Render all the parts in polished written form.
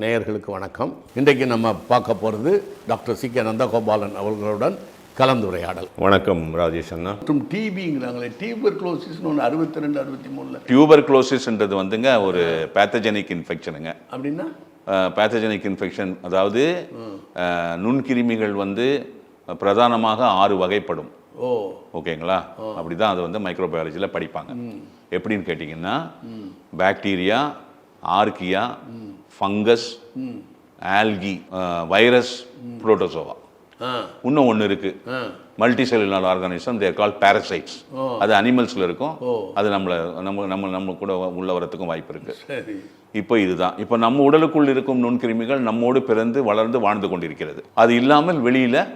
நேயர்களுக்கு வணக்கம். இன்றைக்கு நம்ம பார்க்க போகிறது டாக்டர் சி.கே. நந்தகோபாலன் அவர்களுடன் கலந்துரையாடல். வணக்கம் ராஜேஷ் அண்ணா. மற்றும் டிபிங்கிறாங்களே, டியூபர்குலோசிஸ்னு ஒன்று 62 63 டியூபர்குலோசிஸ்ன்றது வந்துங்க ஒரு பேத்தஜெனிக் இன்ஃபெக்ஷனுங்க. அப்படின்னா பேத்தஜெனிக் இன்ஃபெக்ஷன் அதாவது நுண்கிருமிகள் வந்து பிரதானமாக 6 வகைப்படும். ஓகேங்களா? அப்படி தான் அது வந்து மைக்ரோபயாலஜியில் படிப்பாங்க. எப்படின்னு கேட்டிங்கன்னா bacteria, archaea, fungus, ஆல்கி, virus, protozoa. இன்னும் ஒன்று இருக்கு, மல்டி செல்லுலார் ஆர்கானிசம், தேர் கால் பாரசைட்ஸ். அது அனிமல்ஸ்ல இருக்கும். அது நம்ம கூட உள்ள வரத்துக்கும் வாய்ப்பு இருக்கு. இப்போ இதுதான், இப்போ நம்ம உடலுக்குள் இருக்கும் நுண்கிருமிகள் நம்மோடு பிறந்து வளர்ந்து வாழ்ந்து கொண்டிருக்கிறது. அது இல்லாமல் வெளியில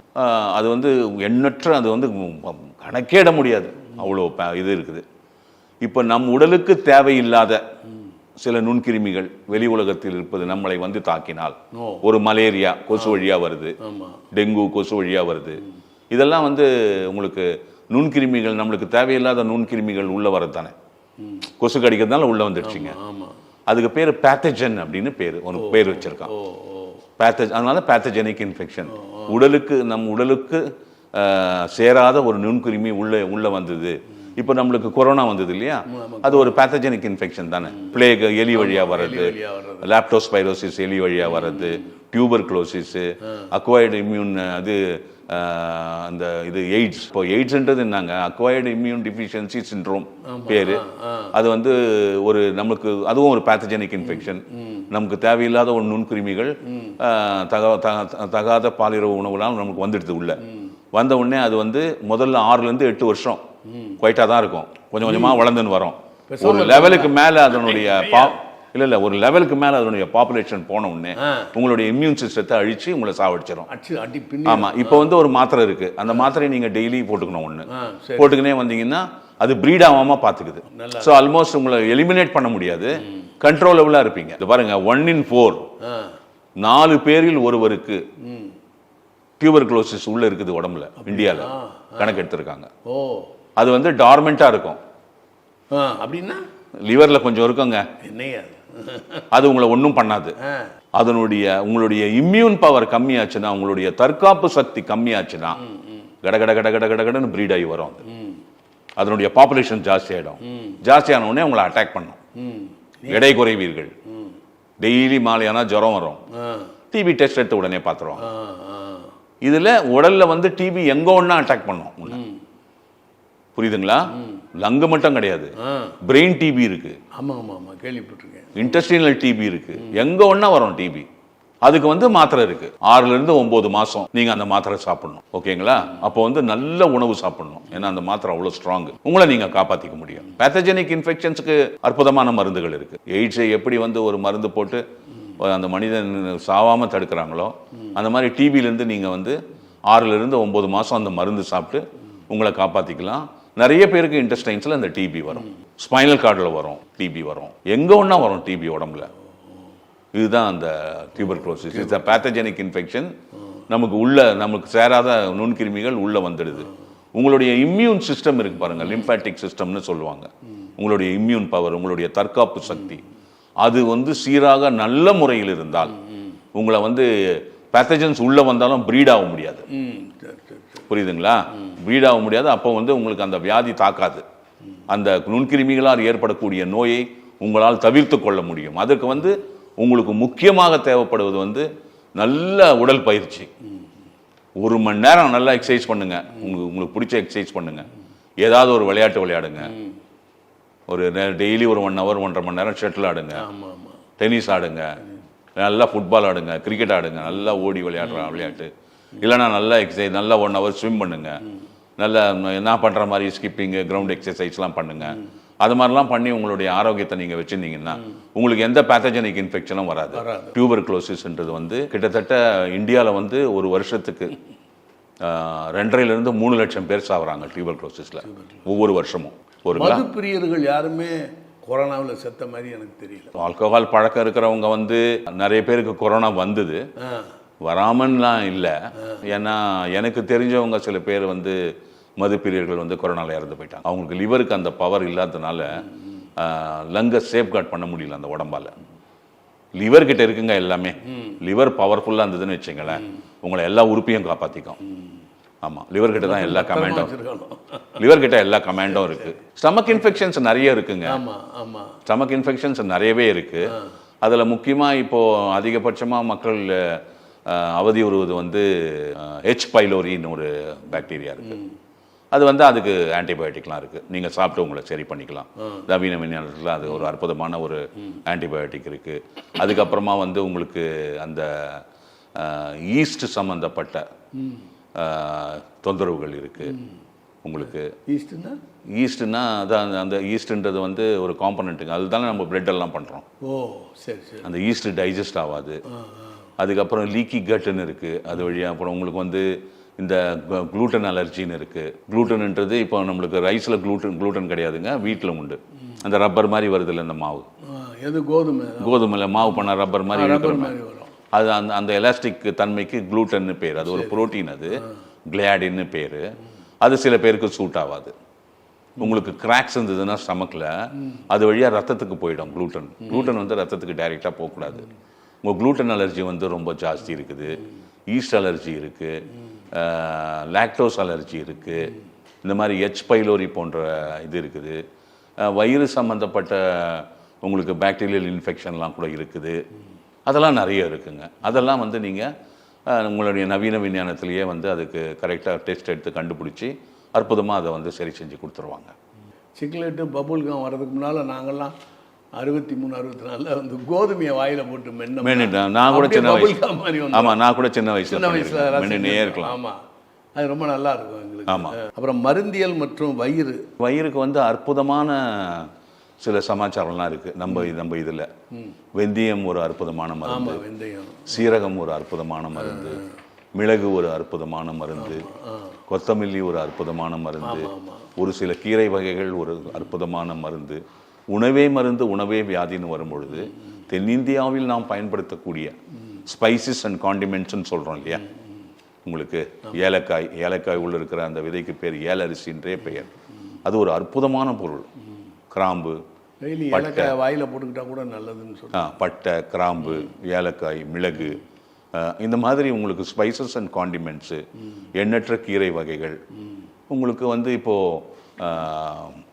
அது வந்து எண்ணற்ற, அது வந்து கணக்கேட முடியாது, அவ்வளோ இது இருக்குது. இப்போ நம் உடலுக்கு தேவையில்லாத சில நுண்கிருமிகள் வெளி உலகத்தில் இருப்பது நம்மளை வந்து தாக்கினால், ஒரு மலேரியா கொசு வழியா வருது, டெங்கு கொசு வழியா வருது, இதெல்லாம் வந்து உங்களுக்கு நுண்கிருமிகள், நம்மளுக்கு தேவையில்லாத நுண்கிருமிகள் உள்ள வரத்தானே, கொசு கடிக்கிறதுனால உள்ள வந்துடுச்சுங்க. அதுக்கு பேர் பேத்தஜன் அப்படின்னு ஒரு பேர் வச்சிருக்கான். அதனால பேத்தஜெனிக் இன்ஃபெக்ஷன். உடலுக்கு நம் உடலுக்கு சேராத ஒரு நுண்கிருமி உள்ள வந்தது. இப்போ நம்மளுக்கு கொரோனா வந்தது இல்லையா, அது ஒரு பேத்தஜெனிக் இன்ஃபெக்ஷன் தானே. பிளேக் எலி வழியா வர்றது, லாப்டோஸ்பைரோசிஸ் எலி வழியா வர்றது, டியூபர்குலோசிஸ், அக்வைர்டு இம்யூன், அது அந்த இது எய்ட்ஸ். இப்போ எய்ட்ஸ்ன்றது என்னங்க, அக்வைர்டு இம்யூன் டிஃபிஷியன்சி சிண்ட்ரோம் பேரு. அது வந்து ஒரு நமக்கு அதுவும் ஒரு பேத்தஜெனிக் இன்ஃபெக்ஷன். நமக்கு தேவையில்லாத ஒரு நுண்கிருமிகள் தகாத பாலியல் உணவுலாம் நமக்கு வந்துடுது. உள்ள வந்த உடனே அது வந்து முதல்ல 6 to 8 வருஷம் குவைட்டா தான் இருக்கும். கொஞ்சம் கொஞ்சமா வளர்ந்துன்னு வரும். ஒரு லெவலுக்கு மேல அதனுடைய ஒரு லெவலுக்கு மேல அதனுடைய பாப்புலேஷன் போன உடனே உங்களுடைய இம்யூன் சிஸ்டத்தை அழிச்சு உங்களை சாவடிச்சிடும். ஆமா, இப்போ வந்து ஒரு மாத்திரை இருக்கு, அந்த மாத்திரையை நீங்க டெய்லி போட்டுக்கணும். ஒண்ணு போட்டுக்கினே வந்தீங்கன்னா அது பிரீட் ஆகாம பாத்துக்குது. ஸோ ஆல்மோஸ்ட் உங்களை எலிமினேட் பண்ண முடியாது, கண்ட்ரோலபிளா இருப்பீங்க. இது பாருங்க, 1 in 4, 4 பேரில் ஒருவருக்கு டியூபர்குலோசிஸ் உள்ள இருக்குது உடம்புல. இந்தியாவில் கணக்கு எடுத்திருக்காங்க. அது வந்து டார்மெண்டா இருக்கும். அப்படின்னா லிவர்ல கொஞ்சம் இருக்குங்க, அது உங்களை ஒன்றும் பண்ணாது. உங்களுடைய இம்யூன் பவர் கம்மியாச்சுன்னா, உங்களுடைய தற்காப்பு சக்தி கம்மியாச்சுன்னா கடகட கடகட கடகடன்னு பிரீட் ஆகி வரும். அதனுடைய பாப்புலேஷன் ஜாஸ்தி ஆயிடும். ஜாஸ்தியான உடனே உங்களை அட்டாக் பண்ணும். எடை குறைவீர்கள். டெய்லி மாலையானா ஜுரம் வரும். டிபி டெஸ்ட் எடுத்து உடனே பார்த்துருவோம். இதுல உடல்ல வந்து டிபி எங்க ஒண்ணா அட்டாக் பண்ணும். புரியுதுங்களா? லங்கு மட்டும் கிடையாது, பிரெயின் டிபி இருக்கு. ஆமா ஆமா ஆமா, கேள்விப்பட்டிருக்கேன். இன்டெஸ்டினல் டிபி இருக்கு. எங்க ஒண்ணா வரும் டிபி. அதுக்கு வந்து மாத்திரை இருக்கு. 6 to 9 மாசம் நீங்க அந்த மாத்திரை சாப்பிடணும். ஓகேங்களா? அப்போ வந்து நல்ல உணவு சாப்பிடணும். ஏன்னா அந்த மாத்திரை அவ்வளவு ஸ்ட்ராங். உங்களை நீங்க காப்பாத்திக்க முடியும். பேத்தஜெனிக் இன்ஃபெக்ஷன்ஸுக்கு அற்புதமான மருந்துகள் இருக்கு. எய்ட்ஸை எப்படி வந்து ஒரு மருந்து போட்டு அந்த மனிதன் சாவாம தடுக்கிறாங்களோ, அந்த மாதிரி டிபியிலேருந்து நீங்கள் வந்து 6 to 9 மாதம் அந்த மருந்து சாப்பிட்டு உங்களை காப்பாற்றிக்கலாம். நிறைய பேருக்கு இன்டெஸ்டைன்ஸில் இந்த டிபி வரும், ஸ்பைனல் கார்டில் வரும், டிபி வரும், எங்கே ஒன்றா வரும் டிபி உடம்புல. இதுதான் அந்த tuberculosis. It's a pathogenic infection. நமக்கு சேராத நுண்கிருமிகள் உள்ளே வந்துடுது. உங்களுடைய இம்யூன் சிஸ்டம் இருக்கு பாருங்க, லிம்பாட்டிக் சிஸ்டம்னு சொல்லுவாங்க. உங்களுடைய இம்யூன் பவர், உங்களுடைய தற்காப்பு சக்தி, அது வந்து சீராக நல்ல முறையில் இருந்தால் உங்களை வந்து பேத்தஜன்ஸ் உள்ள வந்தாலும் பிரீட் ஆக முடியாது. புரியுதுங்களா? பிரீட் ஆக முடியாது. அப்போ வந்து உங்களுக்கு அந்த வியாதி தாக்காது. அந்த நுண்கிருமிகளால் ஏற்படக்கூடிய நோயை உங்களால் தவிர்த்து கொள்ள முடியும். அதற்கு வந்து உங்களுக்கு முக்கியமாக தேவைப்படுவது வந்து நல்ல உடல் பயிற்சி. 1 மணி நேரம் நல்லா எக்ஸசைஸ் பண்ணுங்க. உங்களுக்கு பிடிச்ச எக்ஸசைஸ் பண்ணுங்க. ஏதாவது ஒரு விளையாட்டு விளையாடுங்க. ஒரு டெய்லி ஒரு 1 hour 1.5 மணி நேரம் ஷட்டில் ஆடுங்க, டென்னிஸ் ஆடுங்க, நல்லா ஃபுட்பால் ஆடுங்க, கிரிக்கெட் ஆடுங்க, நல்லா ஓடி விளையாட்டு. இல்லைனா நல்லா எக்ஸசைஸ், நல்லா 1 hour ஸ்விம் பண்ணுங்க. நல்லா என்ன பண்ணுற மாதிரி ஸ்கிப்பிங்கு, கிரவுண்ட் எக்ஸசைஸ்லாம் பண்ணுங்க. அது மாதிரிலாம் பண்ணி உங்களுடைய ஆரோக்கியத்தை நீங்கள் வச்சுருந்தீங்கன்னா உங்களுக்கு எந்த பேத்தஜெனிக் இன்ஃபெக்ஷனும் வராது. டியூபர்குலோசிஸ்ன்றது வந்து கிட்டத்தட்ட இந்தியாவில் வந்து ஒரு வருஷத்துக்கு 2.5 to 3 லட்சம் பேர் சாகுறாங்க டியூபர்குலோசிஸில் ஒவ்வொரு வருஷமும். மதுப்பிரியர்கள் யாருமே கொரோனாவில் செத்த மாதிரி எனக்கு தெரியல. ஆல்கஹால் பழக்கம் இருக்கிறவங்க வந்து நிறைய பேருக்கு கொரோனா வந்தது, வராமன்லாம் இல்லை. ஏன்னா எனக்கு தெரிஞ்சவங்க சில பேர் வந்து மதுப்பிரியர்கள் வந்து கொரோனாவில் இறந்து போயிட்டாங்க. அவங்களுக்கு லிவருக்கு அந்த பவர் இல்லாததுனால லங்கை சேஃப்கார்ட் பண்ண முடியல அந்த உடம்பால். லிவர் கிட்ட இருக்குங்க எல்லாமே. லிவர் பவர்ஃபுல்லாக இருந்ததுன்னு வச்சுங்களேன், உங்களை எல்லா உறுப்பையும் காப்பாற்றிக்கும். ஆமாம், லிவர் கிட்ட தான் எல்லா கமாண்டும், லிவர் கிட்ட எல்லா கமாண்டும் இருக்கு. ஸ்டமக் இன்ஃபெக்ஷன்ஸ் நிறைய இருக்குங்க. ஸ்டமக் இன்ஃபெக்ஷன்ஸ் நிறையவே இருக்கு. அதில் முக்கியமாக இப்போ அதிகபட்சமாக மக்கள் அவதி உறுவது வந்து H. பைலோரின்னு ஒரு பாக்டீரியா இருக்கு. அது வந்து அதுக்கு ஆன்டிபயோட்டிக்லாம் இருக்குது, நீங்கள் சாப்பிட்டு உங்களை சரி பண்ணிக்கலாம். நவீன விஞ்ஞானத்தில் அது ஒரு அற்புதமான ஒரு ஆன்டிபயோட்டிக் இருக்குது. அதுக்கப்புறமா வந்து உங்களுக்கு அந்த ஈஸ்ட் சம்மந்தப்பட்ட தொந்தரவுகள் இருக்குது. உங்களுக்கு ஈஸ்ட்னா அதான் அந்த ஈஸ்ட்ன்றது வந்து ஒரு காம்பனண்ட்டுங்க, அதுதானே நம்ம பிரெட் எல்லாம் பண்ணுறோம். அந்த ஈஸ்ட் டைஜஸ்ட் ஆகாது. அதுக்கப்புறம் லீக்கி கட்டுன்னு இருக்குது, அது வழியாக. அப்புறம் உங்களுக்கு வந்து இந்த குளூட்டன் அலர்ஜின்னு இருக்குது. குளூட்டன்ன்றது இப்போ நம்மளுக்கு ரைஸில் குளூட்டன் கிடையாதுங்க, வீட்டில் உண்டு. அந்த ரப்பர் மாதிரி வருது இல்லை இந்த மாவு, கோதுமையில் மாவு பண்ண ரப்பர் மாதிரி இருக்கிற அது அந்த எலாஸ்டிக் தன்மைக்கு குளூட்டன்னு பேர். அது ஒரு புரோட்டீன், அது கிளையாடின்னு பேர். அது சில பேருக்கு சூட் ஆகாது. உங்களுக்கு கிராக்ஸ் இருந்ததுன்னா ஸ்டமக்கில், அது வழியாக ரத்தத்துக்கு போயிடும். குளூட்டன் வந்து ரத்தத்துக்கு டைரெக்டாக போகக்கூடாது. உங்கள் குளூட்டன் அலர்ஜி வந்து ரொம்ப ஜாஸ்தி இருக்குது. ஈஸ்ட் அலர்ஜி இருக்குது, லாக்டோஸ் அலர்ஜி இருக்குது, இந்த மாதிரி H. பைலோரி போன்ற இது இருக்குது. வயிறு சம்மந்தப்பட்ட உங்களுக்கு பாக்டீரியல் இன்ஃபெக்ஷன்லாம் கூட இருக்குது. அதெல்லாம் நிறைய இருக்குங்க. அதெல்லாம் வந்து நீங்கள் உங்களுடைய நவீன விஞ்ஞானத்திலேயே வந்து அதுக்கு கரெக்டாக டெஸ்ட் எடுத்து கண்டுபிடிச்சி அற்புதமாக அதை வந்து சரி செஞ்சு கொடுத்துருவாங்க. சிக்லெட்டு பபுல்கம் வர்றதுக்கு முன்னால் நாங்கள்லாம் 63-64 வந்து கோதுமையை வாயில போட்டு மென்னுட்டேன். நான் கூட சின்ன வயசு, ஆமாம், நான் கூட சின்ன வயசுல மென்னுனே இருக்கலாம். ஆமாம், அது ரொம்ப நல்லா இருக்கும் எங்களுக்கு. ஆமாம். அப்புறம் மருந்தியல் மற்றும் வயிறுக்கு வந்து அற்புதமான சில சமாச்சாரம்லாம் இருக்குது நம்ம இதில். வெந்தயம் ஒரு அற்புதமான மருந்து, சீரகம் ஒரு அற்புதமான மருந்து, மிளகு ஒரு அற்புதமான மருந்து, கொத்தமல்லி ஒரு அற்புதமான மருந்து, ஒரு சில கீரை வகைகள் ஒரு அற்புதமான மருந்து. உணவே மருந்து உணவே வியாதின்னு வரும்பொழுது தென்னிந்தியாவில் நாம் பயன்படுத்தக்கூடிய ஸ்பைசஸ் அண்ட் காண்டிமெண்ட்ஸ்ன்னு சொல்கிறோம் இல்லையா, உங்களுக்கு ஏலக்காய் உள்ள இருக்கிற அந்த விதைக்கு பேர் ஏலரிசின்றே பெயர். அது ஒரு அற்புதமான பொருள். கிராம்பு, பட்டை வாயில போட்டுக்கிட்டா கூட நல்லதுன்னு சொல்லுவாங்க. பட்டை, கிராம்பு, ஏலக்காய், மிளகு, இந்த மாதிரி உங்களுக்கு ஸ்பைசஸ் அண்ட் காண்டிமெண்ட்ஸு, எண்ணற்ற கீரை வகைகள். உங்களுக்கு வந்து இப்போது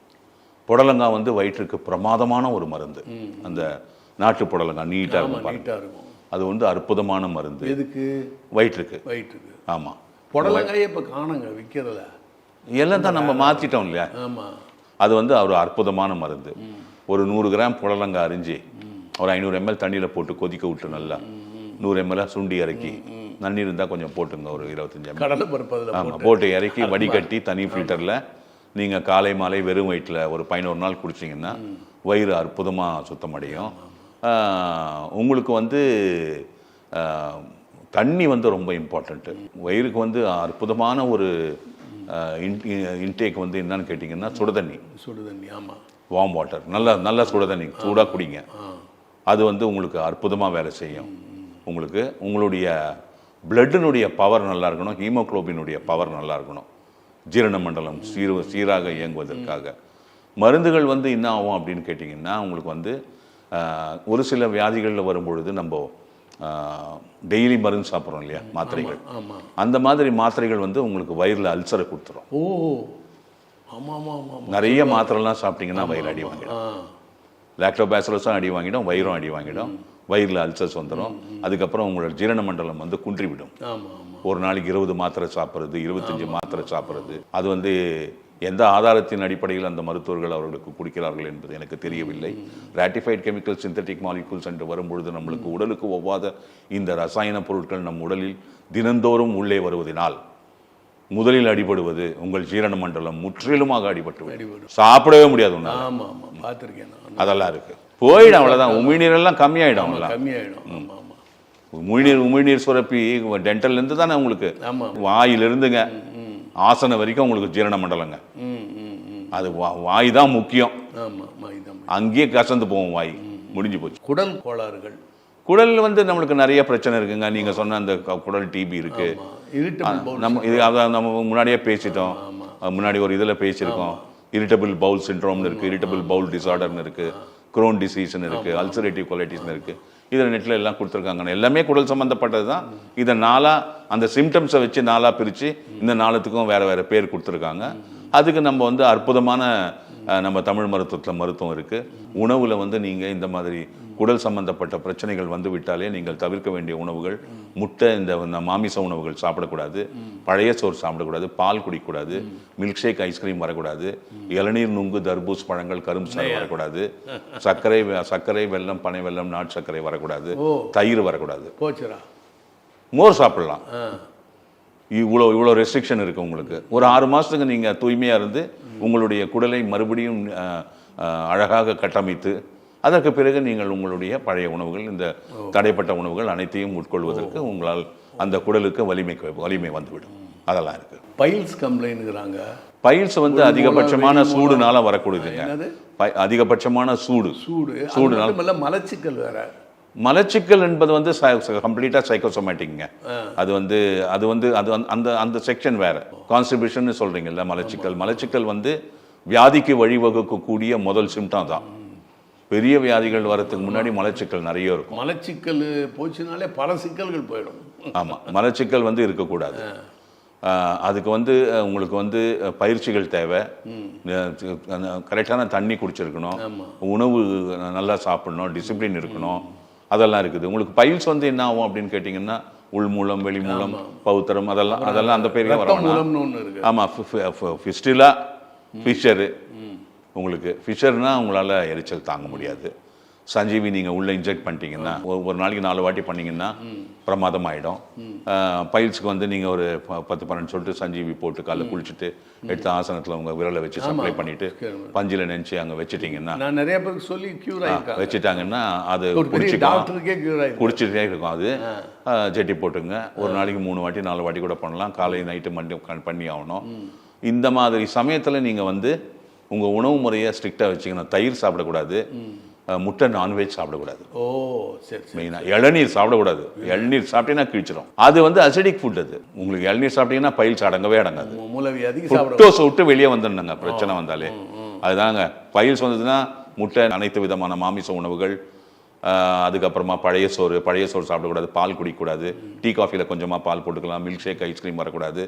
புடலங்காய் வந்து வயிற்றுக்கு பிரமாதமான ஒரு மருந்து. அந்த நாட்டு புடலங்காய் நீட்டாக இருக்கும், அது வந்து அற்புதமான மருந்து. எதுக்கு? வயிற்றுக்கு. ஆமாம். புடலங்காயே இப்போ காணுங்க, விற்கிறதுல எல்லாம் தான் நம்ம மாற்றிட்டோம் இல்லையா. ஆமாம், அது வந்து ஒரு அற்புதமான மருந்து. ஒரு 100 கிராம் புடலங்காய் அரிஞ்சு ஒரு 500 ml தண்ணியில் போட்டு கொதிக்க விட்டு நல்லா 100 ml சுண்டி இறக்கி, நன்னீர் இருந்தால் கொஞ்சம் போட்டுங்க, ஒரு 25 ml கடலை பருப்பு ஆமாம் போட்டு இறக்கி வடிகட்டி தனி ஃபில்டரில் நீங்கள் காலை மாலை வெறும் வயிற்றில் ஒரு 11 நாள் குடிச்சிங்கன்னா வயிறு அற்புதமாக சுத்தமடையும். உங்களுக்கு வந்து தண்ணி வந்து ரொம்ப இம்பார்ட்டண்ட்டு. வயிறுக்கு வந்து அற்புதமான ஒரு இன்டேக் வந்து என்னன்னு கேட்டிங்கன்னா சுடுதண்ணி. ஆமாம், வார்ம் வாட்டர், நல்ல சுடுதண்ணி சூடாக குடிங்க. அது வந்து உங்களுக்கு அற்புதமாக வேலை செய்யும். உங்களுக்கு உங்களுடைய பிளட்டினுடைய பவர் நல்லா இருக்கணும், ஹீமோக்ளோபினுடைய பவர் நல்லா இருக்கணும், ஜீரண மண்டலம் சீராக இயங்குவதற்காக. மருந்துகள் வந்து என்ன ஆகும் அப்படின்னு கேட்டிங்கன்னா, உங்களுக்கு வந்து ஒரு சில வியாதிகளில் வரும்பொழுது நம்ம டெய்லி மருந்து சாப்பிட்றோம் இல்லையா, மாத்திரைகள். அந்த மாதிரி மாத்திரைகள் வந்து உங்களுக்கு வயிறில் அல்சரை கொடுத்துரும். நிறைய மாத்திரைலாம் சாப்பிட்டீங்கன்னா வயிறு அடி வாங்கிடும். லாக்டோபாசிலஸும் அடி வாங்கிடும், வயிறும் அடி வாங்கிடும், வயிறில் அல்சர்ஸ் வந்துடும். அதுக்கப்புறம் உங்களோட ஜீரண மண்டலம் வந்து குன்றிவிடும். ஒரு நாளைக்கு 20 மாத்திரை சாப்பிட்றது, 25 மாத்திரை சாப்பிட்றது, அது வந்து எந்த ஆதாரத்தின் அடிப்படையில் அந்த மருத்துவர்கள் அவர்களுக்கு குடிக்கிறார்கள் என்பது எனக்கு தெரியவில்லை. ராட்டிஃபைட் கெமிக்கல் சிந்தட்டிக் மாலிகூல்ஸ் என்று வரும்பொழுது நம்மளுக்கு உடலுக்கு ஒவ்வாத இந்த ரசாயன பொருட்கள் நம் உடலில் தினந்தோறும் உள்ளே வருவதனால் முதலில் அடிபடுவது உங்கள் ஜீரண மண்டலம் முற்றிலுமாக அடிபட்டு சாப்பிடவே முடியாது. அதெல்லாம் இருக்கு, போயிடும், அவ்வளோதான். உமிழ்நீரெல்லாம் கம்மியாயிடும். உமிழ்நீர் சுரப்பி டென்டல்லேருந்து தானே உங்களுக்கு வாயிலிருந்துங்க ஆசனம் வரைக்கும் உங்களுக்கு ஜீரண மண்டலங்க. அது வாய் தான் முக்கியம். அங்கேயே கசந்து போகும் வாய், முடிஞ்சு போச்சு. குடல் கோளாறுகள், குடல் வந்து நம்மளுக்கு நிறைய பிரச்சனை இருக்குங்க. நீங்க சொன்ன அந்த குடல் டிபி இருக்கு. நம்ம இது நம்ம முன்னாடியே பேசிட்டோம், முன்னாடி ஒரு இதில் பேசியிருக்கோம். இரிட்டபிள் பவுல் சிண்ட்ரோம்னு இருக்கு, இரிட்டபிள் பவுல் டிசார்டர்னு இருக்கு, குரோன் டிசீஸ்னு இருக்கு, அல்சரேட்டிவ் கொலைட்டிஸ்னு இருக்கு. இதில் நெட்டில் எல்லாம் கொடுத்துருக்காங்க. எல்லாமே குடல் சம்மந்தப்பட்டது தான். இதை அந்த சிம்டம்ஸை வச்சு 4 பிரித்து இந்த 4த்துக்கும் வேறு வேறு பேர் கொடுத்துருக்காங்க. அதுக்கு நம்ம வந்து அற்புதமான நம்ம தமிழ் மருத்துவம் இருக்குது. உணவில் நீங்கள் இந்த மாதிரி குடல் சம்பந்தப்பட்ட பிரச்சனைகள் வந்து விட்டாலே நீங்கள் தவிர்க்க வேண்டிய உணவுகள் முட்டை, இந்த மாமிச உணவுகள் சாப்பிடக்கூடாது, பழைய சோறு சாப்பிடக்கூடாது, பால் குடிக்கக்கூடாது, மில்க் ஷேக், ஐஸ்கிரீம் வரக்கூடாது, இளநீர், நுங்கு, தர்பூஸ் பழங்கள், கரும்பு சாறு வரக்கூடாது, சர்க்கரை, வெல்லம், பனை வெல்லம், நாட்டு சர்க்கரை வரக்கூடாது, தயிர் வரக்கூடாது. மோர் சாப்பிடலாம். இவ்வளோ ரெஸ்ட்ரிக்ஷன் இருக்குது உங்களுக்கு. ஒரு 6 மாதத்துக்கு நீங்கள் தூய்மையாக இருந்து உங்களுடைய குடலை மறுபடியும் அழகாக கட்டமைத்து அதற்கு பிறகு நீங்கள் உங்களுடைய பழைய உணவுகள், இந்த தடைப்பட்ட உணவுகள் அனைத்தையும் உட்கொள்வதற்கு உங்களால் அந்த குடலுக்கு வலிமை வந்துவிடும். அதெல்லாம் இருக்குது. பைல்ஸ் கம்ப்ளைண்ட்ங்கிறாங்க. பைல்ஸ் வந்து அதிகபட்சமான சூடுனால வரக்கூடியதுங்க. அதிகபட்சமான சூடுனால மலச்சிக்கல் வேற. மலச்சிக்கல் என்பது வந்து கம்ப்ளீட்டாக சைக்கோசோமேட்டிக்ங்க. அது வந்து அந்த செக்ஷன் வேற. கான்ஸ்டிபியூஷன் சொல்றீங்கல்ல, மலச்சிக்கல் வந்து வியாதிக்கு வழிவகுக்கக்கூடிய முதல் சிம்டம் தான். பெரிய வியாதிகள் வரதுக்கு முன்னாடி மலச்சிக்கல் நிறைய இருக்கும். மலச்சிக்கல் போச்சுனாலே பல சிக்கல்கள் போயிடும். ஆமாம், மலச்சிக்கல் வந்து இருக்கக்கூடாது. அதுக்கு வந்து உங்களுக்கு வந்து பயிற்சிகள் தேவை. கரெக்டான தண்ணி குடிச்சிருக்கணும், உணவு நல்லா சாப்பிடணும், டிசிப்ளின் இருக்கணும், அதெல்லாம் இருக்குது. உங்களுக்கு பைல்ஸ் வந்து என்ன ஆகும் அப்படின்னு கேட்டிங்கன்னா, உள்மூலம், வெளிமூலம், பௌத்திரம், அதெல்லாம் அந்த பேருக்கு வரணும். ஆமாம், ஃபிஸ்டிலா, ஃபிஷரு. உங்களுக்கு ஃபிஷர்னா உங்களால் எரிச்சல் தாங்க முடியாது. சஞ்சீவி நீங்கள் உள்ளே இன்ஜெக்ட் பண்ணிட்டீங்கன்னா ஒரு நாளைக்கு 4 வாட்டி பண்ணிங்கன்னா பிரமாதம் ஆகிடும். பைல்ஸுக்கு வந்து நீங்கள் ஒரு 10-12 சொல்லிட்டு சஞ்சீவி போட்டு காலைல குளிச்சுட்டு எடுத்த ஆசனத்தில் உங்கள் விரலை வச்சு சப்ளை பண்ணிவிட்டு பஞ்சில் நினச்சி அங்கே வச்சுட்டிங்கன்னா, நான் நிறைய பேருக்கு சொல்லி வச்சுட்டாங்கன்னா அது குடிச்சிட்டே இருக்கும். அது ஜெட்டி போட்டுங்க. ஒரு நாளைக்கு 3 வாட்டி 4 வாட்டி கூட பண்ணலாம். காலை நைட்டு பண்ணி ஆகணும். இந்த மாதிரி சமயத்தில் நீங்கள் வந்து உங்கள் உணவு முறையை ஸ்ட்ரிக்டாக வச்சுக்கணும். தயிர் சாப்பிடக்கூடாது, முட்டை, நான்வெஜ் சாப்பிடக்கூடாது. மெயினாக இளநீர் சாப்பிடக்கூடாது. இளநீர் சாப்பிட்டீங்கன்னா கிழிச்சிடும். அது வந்து அசிடிக் ஃபுட். அது உங்களுக்கு இளநீர் சாப்பிட்டீங்கன்னா பைல்ஸ் அடங்கவே அடங்காது. ஃப்ரக்டோஸ் விட்டு வெளியே வந்துடுங்க பிரச்சனை வந்தாலே. அதுதாங்க பைல்ஸ் வந்ததுன்னா முட்டை, அனைத்து விதமான மாமிச உணவுகள், அதுக்கப்புறமா பழைய சோறு சாப்பிடக்கூடாது, பால் குடிக்கக்கூடாது, டீ காஃபியில் கொஞ்சமாக பால் போட்டுக்கலாம், மில்க் ஷேக், ஐஸ்கிரீம் வரக்கூடாது,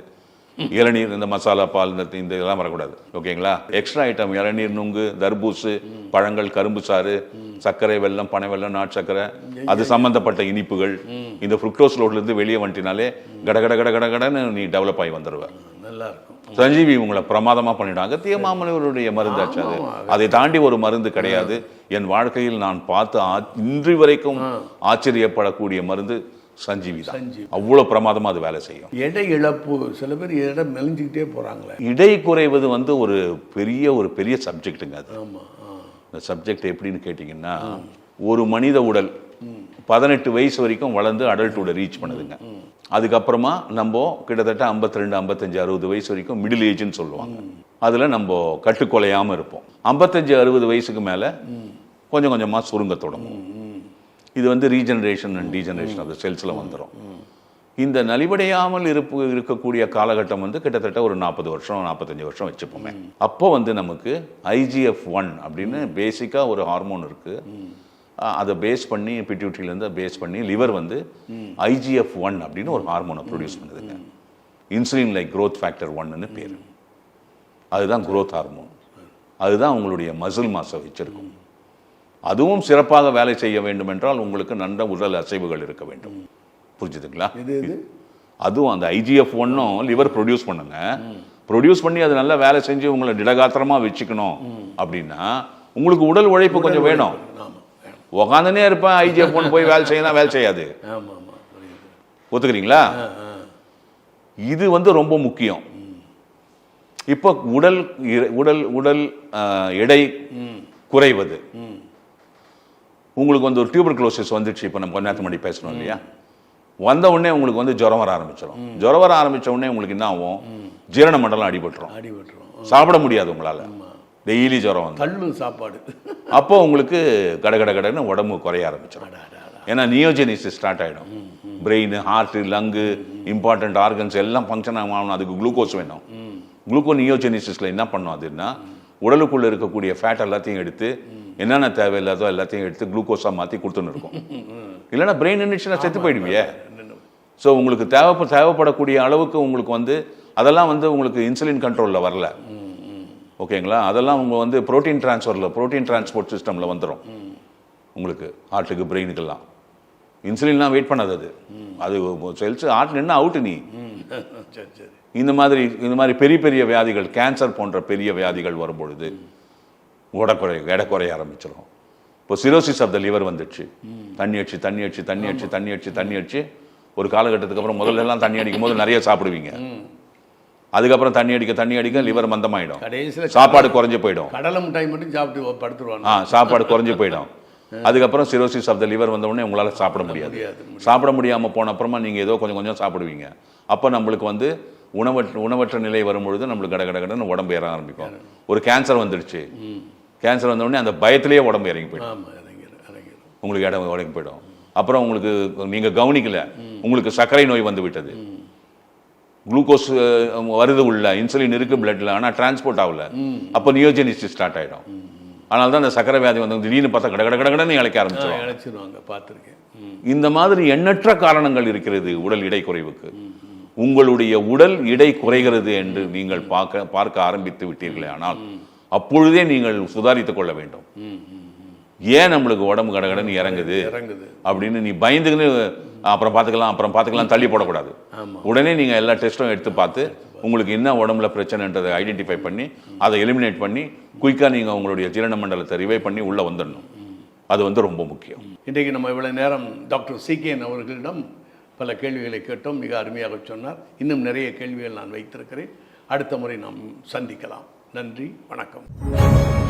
இளநீர், இந்த மசாலா பால், இந்த இதெல்லாம் வரக்கூடாது. ஓகேங்களா? எக்ஸ்ட்ரா ஐட்டம் இளநீர், நுங்கு, தர்பூசு பழங்கள், கரும்பு சாறு, சர்க்கரை, வெல்லம், பனை வெல்லம், நாட்டு சர்க்கரை, அது சம்பந்தப்பட்ட இனிப்புகள், இந்த ஃப்ரூக்டோஸ் லோட்லேருந்து வெளியே வந்துட்டினாலே கடன்னு நீ டெவலப் ஆகி வந்துடுவேன். நல்லா இருக்கும். சஞ்சீவி உங்களை பிரமாதமாக பண்ணிட்டாங்க. அகத்திய மாமனிவருடைய மருந்தாச்சு அது. அதை தாண்டி ஒரு மருந்து கிடையாது. என் வாழ்க்கையில் நான் பார்த்து இன்று வரைக்கும் ஆச்சரியப்படக்கூடிய மருந்து சஞ்சீவி தான். அவ்வளோ பிரமாதமாக அது வேலை செய்யும். எடை இழப்பு, சில பேர் எடை மெலிஞ்சிக்கிட்டே போகிறாங்களே. இடை குறைவது வந்து ஒரு பெரிய சப்ஜெக்ட்டுங்க. அது இந்த சப்ஜெக்ட் எப்படின்னு கேட்டிங்கன்னா, ஒரு மனித உடல் 18 வயசு வரைக்கும் வளர்ந்து அடல்ட்டோட ரீச் பண்ணுதுங்க. அதுக்கப்புறமா நம்ம கிட்டத்தட்ட 52, 55, 60 வயசு வரைக்கும் மிடில் ஏஜ்னு சொல்லுவாங்க. அதில் நம்ம கட்டுக்கொலையாமல் இருப்போம். 55, 60 வயசுக்கு மேலே கொஞ்சம் கொஞ்சமாக சுருங்க தொடங்கும். இது வந்து regeneration and degeneration of the செல்ஸில் வந்துடும். இந்த நலிவடையாமல் இருக்கக்கூடிய காலகட்டம் வந்து கிட்டத்தட்ட ஒரு 40 வருஷம் 45 வருஷம் வச்சுப்போமே. அப்போ வந்து நமக்கு IGF-1 அப்படின்னு பேசிக்காக ஒரு ஹார்மோன் இருக்குது. அதை பேஸ் பண்ணி பிட்யூட்டரியிலேருந்து பேஸ் பண்ணி லிவர் வந்து IGF-1 அப்படின்னு ஒரு ஹார்மோனை ப்ரொடியூஸ் பண்ணுதுங்க. இன்சுலின் லைக் க்ரோத் ஃபேக்டர் 1ன்னு பேர். அதுதான் க்ரோத் ஹார்மோன். அதுதான் உங்களுடைய மசில் மாஸை வச்சிருக்கும். அதுவும் சிறப்பாக வேலை செய்ய வேண்டும் என்றால் உங்களுக்கு நல்ல உடல் அசைவுகள் இருக்க வேண்டும். புரிஞ்சுதுங்களா? அதுவும் அந்த IGF-1ம் லிவர் ப்ரொடியூஸ் பண்ணுங்க. ப்ரொடியூஸ் பண்ணி அது நல்லா வேலை செஞ்சு உங்களை திடகாத்திரமாக வச்சுக்கணும் அப்படின்னா உங்களுக்கு உடல் உழைப்பு கொஞ்சம் வேணும். உக்காந்துனே இருப்பேன், IGF-1 போய் வேலை செய்யணும், வேலை செய்யாது. ஒத்துக்கிறீங்களா? இது வந்து ரொம்ப முக்கியம். இப்போ உடல் எடை குறைவது, உங்களுக்கு வந்து ஒரு டியூபர்குலோசிஸ் வந்துடுச்சு. இப்போ நம்ம கொஞ்ச நேரத்துக்கு முன்னாடி பேசணும் இல்லையா? வந்த உடனே உங்களுக்கு வந்து ஜுரம் வர ஆரம்பிச்சிடும். ஜுரம் வர ஆரம்பித்த உடனே உங்களுக்கு என்ன ஆகும்? ஜீரண மண்டலம் அடிபட்டுரும். சாப்பிட முடியாது உங்களால். டெய்லி ஜுரம் வந்து கல்லு சாப்பாடு. அப்போ உங்களுக்கு கடன்னு உடம்பு குறைய ஆரம்பிச்சிடும். ஏன்னா நியோஜெனிசிஸ் ஸ்டார்ட் ஆகிடும். பிரெயின், ஹார்ட்டு, லங்கு, இம்பார்ட்டன்ட் ஆர்கன்ஸ் எல்லாம் ஃபங்க்ஷன் ஆகணும். அதுக்கு குளுக்கோஸ் வேணும். குளுக்கோ நியோஜெனிசிஸில் என்ன பண்ணும் அதுன்னா, உடலுக்குள்ளே இருக்கக்கூடிய ஃபேட் எல்லாத்தையும் எடுத்து என்னென்ன தேவையில்லாதோ எல்லாத்தையும் எடுத்து குளுக்கோஸாக மாற்றி கொடுத்துன்னு இருக்கும். இல்லைன்னா பிரெயின் நின்றுச்சுன்னா செத்து போயிடுவியே. ஸோ உங்களுக்கு தேவைப்படக்கூடிய அளவுக்கு உங்களுக்கு வந்து அதெல்லாம் வந்து உங்களுக்கு இன்சுலின் கண்ட்ரோலில் வரல. ஓகேங்களா? அதெல்லாம் உங்க வந்து புரோட்டீன் டிரான்ஸ்போர்ட் சிஸ்டமில் வந்துடும் உங்களுக்கு, ஹார்ட்டுக்கு பிரெயினுக்கெல்லாம். இன்சுலின்லாம் வெயிட் பண்ணாது, அது செல்ஸ் ஹார்ட் நின்று அவுட்டு. நீ இந்த மாதிரி பெரிய பெரிய வியாதிகள், கேன்சர் போன்ற பெரிய வியாதிகள் வரும்பொழுது எடை குறைய ஆரம்பிச்சிடும். இப்போ சிரோசிஸ் ஆஃப் த லிவர் வந்துடுச்சு. தண்ணி அடிச்சு ஒரு காலகட்டத்துக்கு அப்புறம் முதல்ல எல்லாம் தண்ணி அடிக்கும் போது நிறைய சாப்பிடுவீங்க. அதுக்கப்புறம் தண்ணி அடிக்க லிவர் மந்தமாயிடும், சாப்பாடு குறைஞ்சு போயிடும். கடலை மிட்டாய் மட்டும் சாப்பிட்டு படுத்துருவாங்க. சாப்பாடு குறைஞ்சு போயிடும். அதுக்கப்புறம் சிரோசிஸ் ஆஃப் த லிவர் வந்த உடனே உங்களால் சாப்பிட முடியாது. சாப்பிட முடியாமல் போன அப்புறமா நீங்கள் ஏதோ கொஞ்சம் சாப்பிடுவீங்க. அப்போ நம்மளுக்கு வந்து உணவற்ற நிலை வரும்பொழுது நம்மளுக்கு கடன்னு உடம்பு ஏற ஆரம்பிக்கும். ஒரு கேன்சர் வந்துடுச்சு, கேன்சர் வந்த உடனே அந்த பயத்திலேயே உடம்பு இறங்கி போயிடும், உங்களுக்கு இடம் உடம்பு போயிடும். அப்புறம் உங்களுக்கு நீங்கள் கவனிக்கல, உங்களுக்கு சர்க்கரை நோய் வந்து விட்டது. குளுக்கோஸ் வருது உள்ள, இன்சுலின் இருக்கு பிளட்ல, ஆனால் டிரான்ஸ்போர்ட் ஆகல. அப்போ நியோஜெனிசிஸ் ஸ்டார்ட் ஆகிடும். அதனால தான் அந்த சக்கரை வியாதி வந்து திடீர்னு பார்த்தா கடன்னு இழைக்க ஆரம்பிச்சிருவாங்க. பார்த்துருக்கேன். இந்த மாதிரி எண்ணற்ற காரணங்கள் இருக்கிறது உடல் இடை குறைவுக்கு. உங்களுடைய உடல் இடை குறைகிறது என்று நீங்கள் பார்க்க ஆரம்பித்து விட்டீர்களே ஆனால் அப்பொழுதே நீங்கள் சுதாரித்துக் கொள்ள வேண்டும். ஏன் நம்மளுக்கு உடம்பு கடன்னு இறங்குது அப்படின்னு நீ பயந்துக்குன்னு அப்புறம் பார்த்துக்கலாம் தள்ளி போடக்கூடாது. உடனே நீங்க எல்லா டெஸ்ட்டும் எடுத்து பார்த்து உங்களுக்கு என்ன உடம்புல பிரச்சனைன்றதை ஐடென்டிஃபை பண்ணி அதை எலிமினேட் பண்ணி குயிக்காக நீங்கள் உங்களுடைய ஜீரண மண்டலத்தை ரிவைவ் பண்ணி உள்ளே வந்துடணும். அது வந்து ரொம்ப முக்கியம். இன்றைக்கு நம்ம இவ்வளோ நேரம் டாக்டர் சிகேஎன் அவர்களிடம் பல கேள்விகளை கேட்டோம். மிக அருமையாக சொன்னார். இன்னும் நிறைய கேள்விகள் நான் வைத்திருக்கிறேன். அடுத்த முறை நாம் சந்திக்கலாம். நன்றி, வணக்கம்.